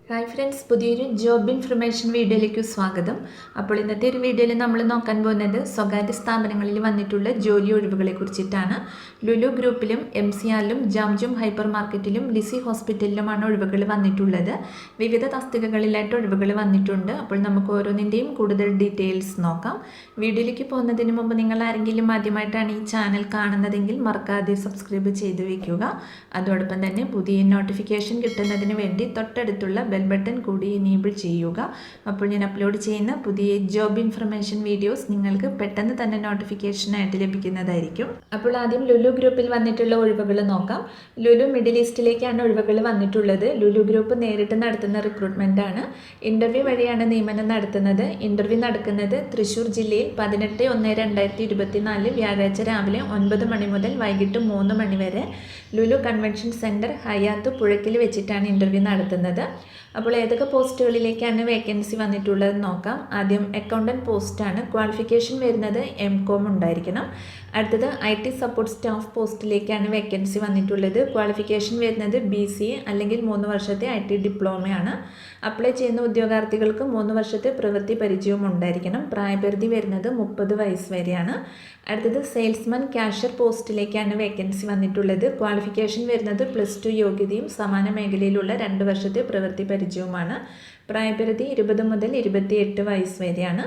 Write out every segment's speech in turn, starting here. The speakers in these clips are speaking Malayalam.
ഹായ് ഫ്രണ്ട്സ്, പുതിയൊരു ജോബ് ഇൻഫർമേഷൻ വീഡിയോയിലേക്ക് സ്വാഗതം. അപ്പോൾ ഇന്നത്തെ ഒരു വീഡിയോയിൽ നമ്മൾ നോക്കാൻ പോകുന്നത് സ്വകാര്യ സ്ഥാപനങ്ങളിൽ വന്നിട്ടുള്ള ജോലി ഒഴിവുകളെ കുറിച്ചിട്ടാണ്. ലുലു ഗ്രൂപ്പിലും MCRലും ജാംജും ഹൈപ്പർ മാർക്കറ്റിലും ലിസി ഹോസ്പിറ്റലിലുമാണ് ഒഴിവുകൾ വന്നിട്ടുള്ളത്. വിവിധ തസ്തികകളിലായിട്ട് ഒഴിവുകൾ വന്നിട്ടുണ്ട്. അപ്പോൾ നമുക്ക് ഓരോന്നിൻ്റെയും കൂടുതൽ ഡീറ്റെയിൽസ് നോക്കാം. വീഡിയോയിലേക്ക് പോകുന്നതിന് മുമ്പ് നിങ്ങൾ ആരെങ്കിലും ആദ്യമായിട്ടാണ് ഈ ചാനൽ കാണുന്നതെങ്കിൽ മറക്കാതെ സബ്സ്ക്രൈബ് ചെയ്ത് വയ്ക്കുക. അതോടൊപ്പം തന്നെ പുതിയ നോട്ടിഫിക്കേഷൻ കിട്ടുന്നതിന് വേണ്ടി തൊട്ടടുത്തുള്ള ബെൽ ബട്ടൺ കൂടി എനേബിൾ ചെയ്യുക. അപ്പോൾ ഞാൻ അപ്ലോഡ് ചെയ്യുന്ന പുതിയ ജോബ് ഇൻഫർമേഷൻ വീഡിയോസ് നിങ്ങൾക്ക് പെട്ടെന്ന് തന്നെ നോട്ടിഫിക്കേഷനായിട്ട് ലഭിക്കുന്നതായിരിക്കും. അപ്പോൾ ആദ്യം ലുലു ഗ്രൂപ്പിൽ വന്നിട്ടുള്ള ഒഴിവുകൾ നോക്കാം. ലുലു മിഡിൽ ഈസ്റ്റിലേക്കാണ് ഒഴിവുകൾ വന്നിട്ടുള്ളത്. ലുലു ഗ്രൂപ്പ് നേരിട്ട് നടത്തുന്ന റിക്രൂട്ട്മെൻ്റ് ആണ്. ഇൻ്റർവ്യൂ വഴിയാണ് നിയമനം നടത്തുന്നത്. ഇൻ്റർവ്യൂ നടക്കുന്നത് തൃശ്ശൂർ ജില്ലയിൽ 18/1/2024 വ്യാഴാഴ്ച രാവിലെ 9 മണി മുതൽ വൈകിട്ട് 3 മണി വരെ ലുലു കൺവെൻഷൻ സെൻറ്റർ ഹയാത്ത് പുഴയ്ക്കൽ വെച്ചിട്ടാണ് ഇൻ്റർവ്യൂ നടത്തുന്നത്. അപ്പോൾ ഏതൊക്കെ പോസ്റ്റുകളിലേക്കാണ് വേക്കൻസി വന്നിട്ടുള്ളത് നോക്കാം. ആദ്യം അക്കൗണ്ടൻറ്റ് പോസ്റ്റാണ്. ക്വാളിഫിക്കേഷൻ വരുന്നത് MCOM ഉണ്ടായിരിക്കണം. അടുത്തത് IT സപ്പോർട്ട് സ്റ്റാഫ് പോസ്റ്റിലേക്കാണ് വേക്കൻസി വന്നിട്ടുള്ളത്. ക്വാളിഫിക്കേഷൻ വരുന്നത് BCA അല്ലെങ്കിൽ 3 വർഷത്തെ IT ഡിപ്ലോമയാണ്. അപ്ലൈ ചെയ്യുന്ന ഉദ്യോഗാർത്ഥികൾക്ക് 3 വർഷത്തെ പ്രവൃത്തി പരിചയവും ഉണ്ടായിരിക്കണം. പ്രായപരിധി വരുന്നത് 30 വയസ്സ് വരെയാണ്. അടുത്തത് സെയിൽസ്മാൻ ക്യാഷ്യർ പോസ്റ്റിലേക്കാണ് വേക്കൻസി വന്നിട്ടുള്ളത്. ക്വാളിഫിക്കേഷൻ വരുന്നത് +2 യോഗ്യതയും സമാന മേഖലയിലുള്ള 2 വർഷത്തെ പ്രവൃത്തി പരിചയവുമാണ്. പ്രായപരിധി 20 മുതൽ 28 വയസ്സ് വരെയാണ്.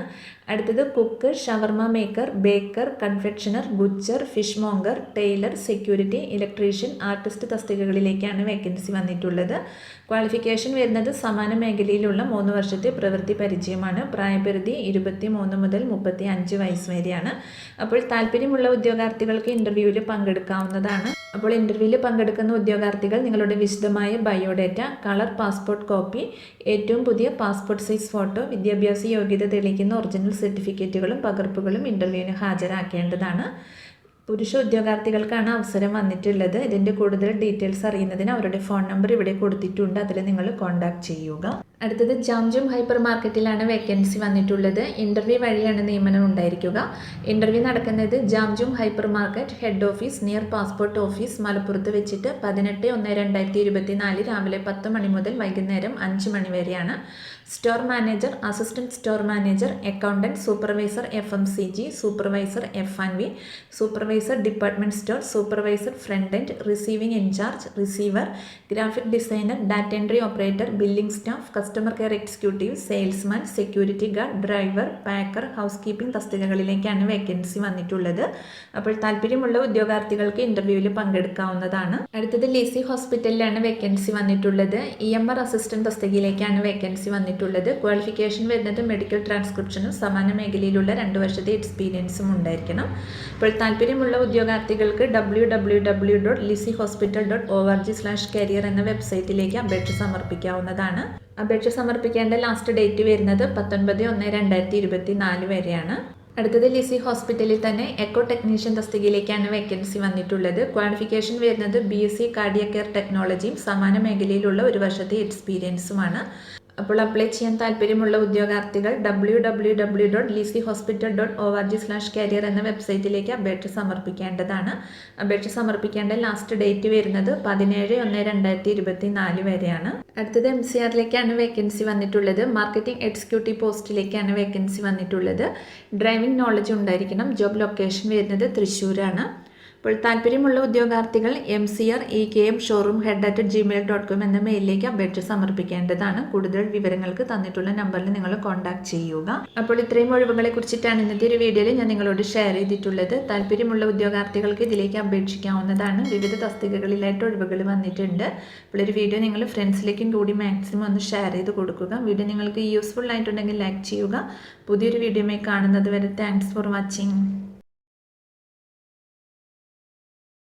അടുത്തത് cook, shawarma maker, baker, confectioner, butcher, fishmonger, tailor, security, electrician, artist തസ്തികകളിലേക്കാണ് വേക്കൻസി വന്നിട്ടുള്ളത്. ക്വാളിഫിക്കേഷൻ വരുന്നത് സമാന മേഖലയിലുള്ള 3 വർഷത്തെ പ്രവൃത്തി പരിചയമാണ്. പ്രായപരിധി 23 മുതൽ 35 വയസ്സ് വരെയാണ്. അപ്പോൾ താല്പര്യമുള്ള ഉദ്യോഗാർത്ഥികൾക്ക് ഇൻ്റർവ്യൂവിൽ പങ്കെടുക്കാവുന്നതാണ്. അപ്പോൾ ഇൻ്റർവ്യൂവിൽ പങ്കെടുക്കുന്ന ഉദ്യോഗാർത്ഥികൾ നിങ്ങളുടെ വിശദമായ ബയോഡേറ്റ, കളർ പാസ്പോർട്ട് കോപ്പി, ഏറ്റവും പുതിയ പാസ്പോർട്ട് സൈസ് ഫോട്ടോ, വിദ്യാഭ്യാസ യോഗ്യത തെളിയിക്കുന്ന ഒറിജിനൽ സർട്ടിഫിക്കറ്റുകളും പകർപ്പുകളും ഇൻ്റർവ്യൂവിന് ഹാജരാക്കേണ്ടതാണ്. പുരുഷ ഉദ്യോഗാർത്ഥികൾക്കാണ് അവസരം വന്നിട്ടുള്ളത്. ഇതിൻ്റെ കൂടുതൽ ഡീറ്റെയിൽസ് അറിയുന്നതിന് അവരുടെ ഫോൺ നമ്പർ ഇവിടെ കൊടുത്തിട്ടുണ്ട്. അതിൽ നിങ്ങൾ കോൺടാക്ട് ചെയ്യുക. അടുത്തത് ജാംജും ഹൈപ്പർ മാർക്കറ്റിലാണ് വേക്കൻസി വന്നിട്ടുള്ളത്. ഇൻ്റർവ്യൂ വഴിയാണ് നിയമനം ഉണ്ടായിരിക്കുക. ഇൻ്റർവ്യൂ നടക്കുന്നത് ജാംജും hyper market head office near passport office മലപ്പുറത്ത് വെച്ചിട്ട് 18/1/2024 രാവിലെ 10 മണി മുതൽ വൈകുന്നേരം 5 മണി വരെയാണ്. Store manager, assistant store manager, accountant, supervisor FMCG, supervisor F&V, supervisor department store, supervisor front end, receiving incharge, receiver, graphic designer, data entry operator, billing staff, customer care executive, salesman, security guard, driver, packer, housekeeping തസ്തികകളിലേക്കാണ് വേക്കൻസി വന്നിട്ടുള്ളത്. അപ്പോൾ താല്പര്യമുള്ള ഉദ്യോഗാർത്ഥികൾക്ക് ഇൻ്റർവ്യൂവിൽ പങ്കെടുക്കാവുന്നതാണ്. അടുത്തത് ലിസി ഹോസ്പിറ്റലിലാണ് വേക്കൻസി വന്നിട്ടുള്ളത്. EMR അസിസ്റ്റൻറ്റ് തസ്തികയിലേക്കാണ് വേക്കൻസി വന്നിട്ടുള്ളത്. ക്വാളിഫിക്കേഷൻ വരുന്നത് മെഡിക്കൽ ട്രാൻസ്ക്രിപ്ഷനും സമാന മേഖലയിലുള്ള 2 വർഷത്തെ എക്സ്പീരിയൻസും ഉണ്ടായിരിക്കണം. അപ്പോൾ താല്പര്യമുള്ള ഉദ്യോഗാർത്ഥികൾക്ക് www.lisyhospital.org/career എന്ന വെബ്സൈറ്റിലേക്ക് അപേക്ഷ സമർപ്പിക്കാവുന്നതാണ്. അപേക്ഷ സമർപ്പിക്കേണ്ട ലാസ്റ്റ് ഡേറ്റ് വരുന്നത് 19/1/2024 വരെയാണ്. അടുത്തത് ലിസി ഹോസ്പിറ്റലിൽ തന്നെ എക്കോ ടെക്നീഷ്യൻ തസ്തികയിലേക്കാണ് വേക്കൻസി വന്നിട്ടുള്ളത്. ക്വാളിഫിക്കേഷൻ വരുന്നത് BSc കാർഡിയക് കെയർ ടെക്നോളജിയും സമാന മേഖലയിലുള്ള 1 വർഷത്തെ എക്സ്പീരിയൻസുമാണ്. അപ്പോൾ അപ്ലൈ ചെയ്യാൻ താല്പര്യമുള്ള ഉദ്യോഗാർത്ഥികൾ www.lisyhospital.org/career എന്ന വെബ്സൈറ്റിലേക്ക് അപേക്ഷ സമർപ്പിക്കേണ്ടതാണ്. അപേക്ഷ സമർപ്പിക്കേണ്ട ലാസ്റ്റ് ഡേറ്റ് വരുന്നത് 17/1/2024 വരെയാണ്. അടുത്തത് MCRലേക്കാണ് വേക്കൻസി വന്നിട്ടുള്ളത്. മാർക്കറ്റിംഗ് എക്സിക്യൂട്ടീവ് പോസ്റ്റിലേക്കാണ് വേക്കൻസി വന്നിട്ടുള്ളത്. ഡ്രൈവിംഗ് നോളജ് ഉണ്ടായിരിക്കണം. ജോബ് ലൊക്കേഷൻ വരുന്നത് തൃശ്ശൂരാണ്. അപ്പോൾ താല്പര്യമുള്ള ഉദ്യോഗാർത്ഥികൾ mcr@ekmshowroomhead@gmail.com എന്ന മെയിലിലേക്ക് അപേക്ഷ സമർപ്പിക്കേണ്ടതാണ്. കൂടുതൽ വിവരങ്ങൾക്ക് തന്നിട്ടുള്ള നമ്പറിൽ നിങ്ങൾ കോൺടാക്ട് ചെയ്യുക. അപ്പോൾ ഇത്രയും ഒഴിവുകളെ കുറിച്ചിട്ടാണ് ഇന്നത്തെ ഒരു വീഡിയോയിൽ ഞാൻ നിങ്ങളോട് ഷെയർ ചെയ്തിട്ടുള്ളത്. താല്പര്യമുള്ള ഉദ്യോഗാർത്ഥികൾക്ക് ഇതിലേക്ക് അപേക്ഷിക്കാവുന്നതാണ്. വിവിധ തസ്തികകളിലായിട്ട് ഒഴിവുകൾ വന്നിട്ടുണ്ട്. അപ്പോൾ ഒരു വീഡിയോ നിങ്ങൾ ഫ്രണ്ട്സിലേക്കും കൂടി മാക്സിമം ഒന്ന് ഷെയർ ചെയ്ത് കൊടുക്കുക. വീഡിയോ നിങ്ങൾക്ക് യൂസ്ഫുൾ ആയിട്ടുണ്ടെങ്കിൽ ലൈക്ക് ചെയ്യുക. പുതിയൊരു വീഡിയോയുമായി കാണുന്നത് വരെ താങ്ക്സ് ഫോർ വാച്ചിങ്.